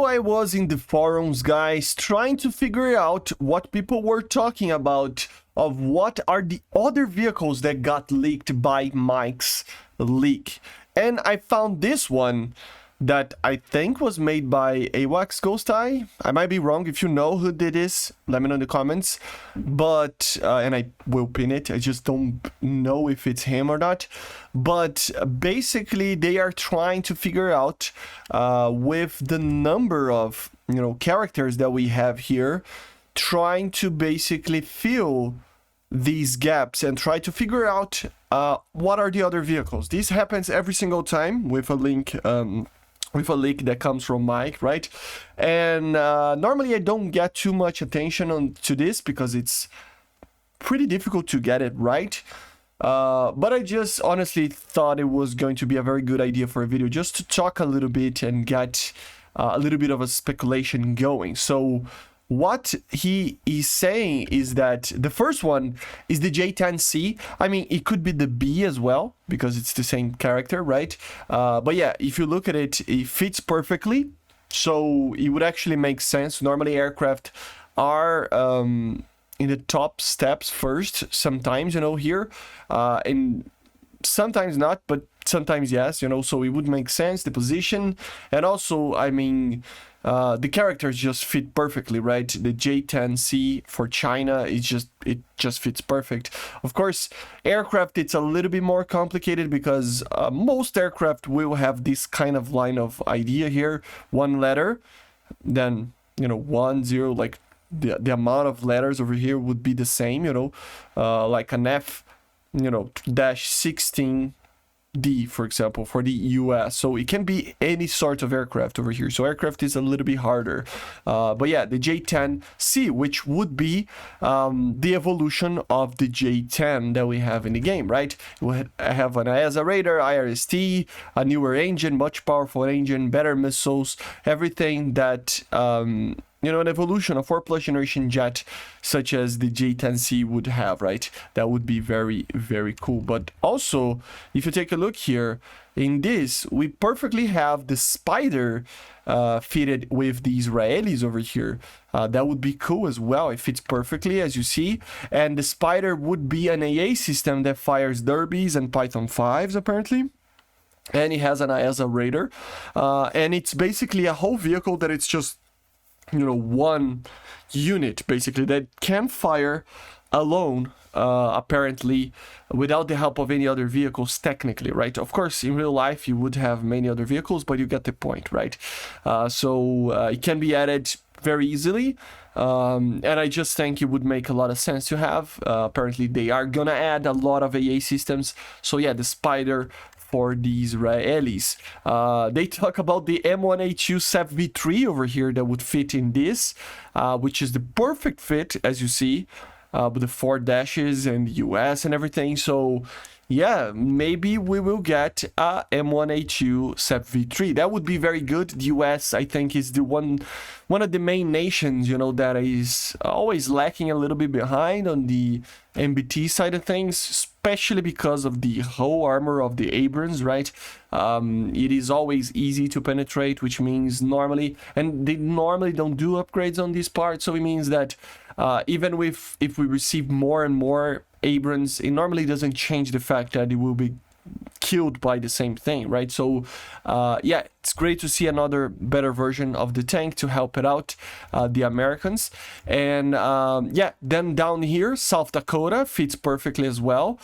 I was in the forums, guys, trying to figure out what people were talking about of what are the other vehicles that got leaked by Mike's leak. And I found this one that I think was made by AWACS Ghost Eye. I might be wrong. If you know who did this, let me know in the comments. But, and I will pin it. I just don't know if it's him or not. But basically, they are trying to figure out with the number of, characters that we have here, trying to basically fill these gaps and try to figure out what are the other vehicles. This happens every single time with a link with a leak that comes from Mike, right? And normally I don't get too much attention to this because it's pretty difficult to get it right. But I just honestly thought it was going to be a very good idea for a video just to talk a little bit and get a little bit of a speculation going. So what he is saying is that the first one is the J-10C. I mean, it could be the B as well, because it's the same character, right? But yeah, if you look at it, it fits perfectly. So it would actually make sense. Normally aircraft are in the top steps first, sometimes, here. And sometimes not, but sometimes yes, so it would make sense, the position. And also, I mean, the characters just fit perfectly, right? The J-10C for China, it just fits perfect. Of course, aircraft, it's a little bit more complicated because most aircraft will have this kind of line of idea here. One letter, then, 1, 0, like the amount of letters over here would be the same, like an F, dash 16. D, for example, for the US. So it can be any sort of aircraft over here. So aircraft is a little bit harder. But yeah, the J-10C, which would be the evolution of the J-10 that we have in the game, right? We have an AESA radar, IRST, a newer engine, much powerful engine, better missiles, everything that an evolution, a 4+ generation jet such as the J-10C would have, right? That would be very, very cool. But also, if you take a look here, in this, we perfectly have the SPYDER fitted with the Israelis over here. That would be cool as well. It fits perfectly, as you see. And the SPYDER would be an AA system that fires Derbies and Python 5s, apparently. And it has an AESA radar. And it's basically a whole vehicle that it's just one unit basically that can fire alone, apparently without the help of any other vehicles technically, right? Of course, in real life you would have many other vehicles, but you get the point, right? So it can be added very easily, and I just think it would make a lot of sense to have. Apparently they are gonna add a lot of AA systems, so yeah, the SPYDER for the Israelis. They talk about the M1A2 SEPV3 over here that would fit in this, which is the perfect fit, as you see, with the 4 dashes and the US and everything. So yeah, maybe we will get a M1A2 SEPV3. That would be very good. The US, I think, is the one of the main nations, that is always lacking a little bit behind on the MBT side of things, especially because of the hull armor of the Abrams, right? It is always easy to penetrate, which means normally, and they normally don't do upgrades on this part, so it means that even if we receive more and more Abrams, it normally doesn't change the fact that it will be killed by the same thing, right? So yeah, it's great to see another better version of the tank to help it out, the Americans. And yeah, then down here, South Dakota fits perfectly as well.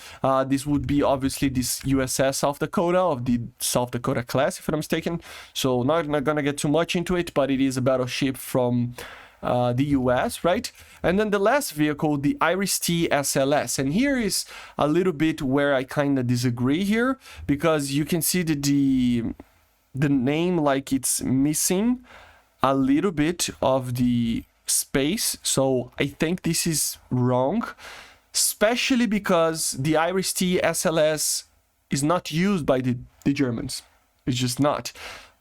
This would be obviously this USS South Dakota of the South Dakota class, if I'm mistaken. So not gonna get too much into it, but it is a battleship from the US, right? And then the last vehicle, the IRIS-T SLS. And here is a little bit where I kind of disagree here, because you can see that the name, like, it's missing a little bit of the space. So I think this is wrong, especially because the IRIS-T SLS is not used by the Germans. It's just not.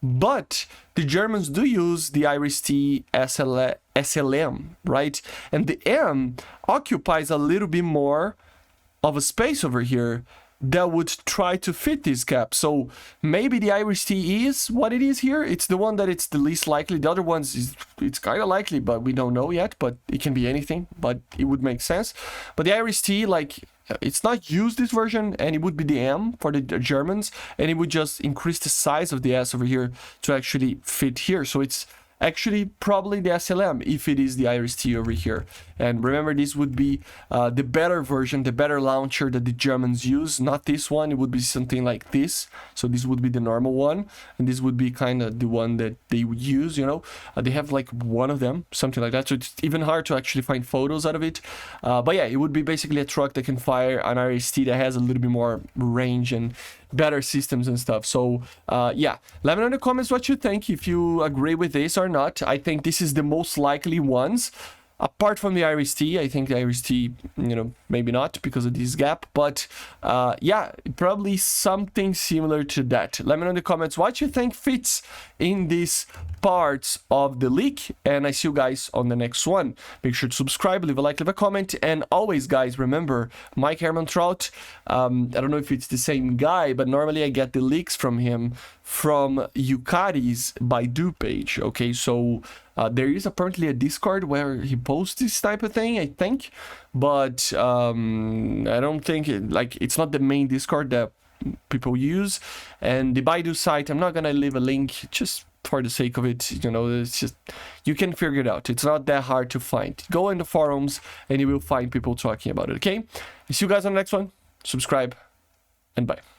But the Germans do use the IRIS-T SLM, right? And the M occupies a little bit more of a space over here that would try to fit this gap. So maybe the Iris-T is what it is here. It's the one that it's the least likely. The other ones, it's kind of likely, but we don't know yet. But it can be anything, but it would make sense. But the Iris-T, like, it's not used this version, and it would be the M for the Germans, and it would just increase the size of the S over here to actually fit here. So it's actually probably the SLM if it is the Iris-T over here. And remember, this would be the better version, the better launcher that the Germans use, not this one. It would be something like this. So this would be the normal one, and this would be kind of the one that they would use, you know. They have like one of them, something like that. So it's even hard to actually find photos out of it. But yeah, it would be basically a truck that can fire an Iris-T that has a little bit more range and better systems and stuff. So yeah, let me know in the comments what you think, if you agree with this or not. I think this is the most likely ones. Apart from the Iris-T, I think the Iris-T, you know, maybe not because of this gap, but yeah, probably something similar to that. Let me know in the comments what you think fits in these parts of the leak, and I see you guys on the next one. Make sure to subscribe, leave a like, leave a comment, and always, guys, remember, Mike Herman Trout, I don't know if it's the same guy, but normally I get the leaks from him from Yucati's Baidu page, okay? So there is apparently a Discord where he posts this type of thing, I think, but I don't think it's not the main Discord that people use. And the Baidu site, I'm not gonna leave a link just for the sake of it, you know. It's just, you can figure it out. It's not that hard to find. Go in the forums and you will find people talking about it, okay? See you guys on the next one. Subscribe and bye.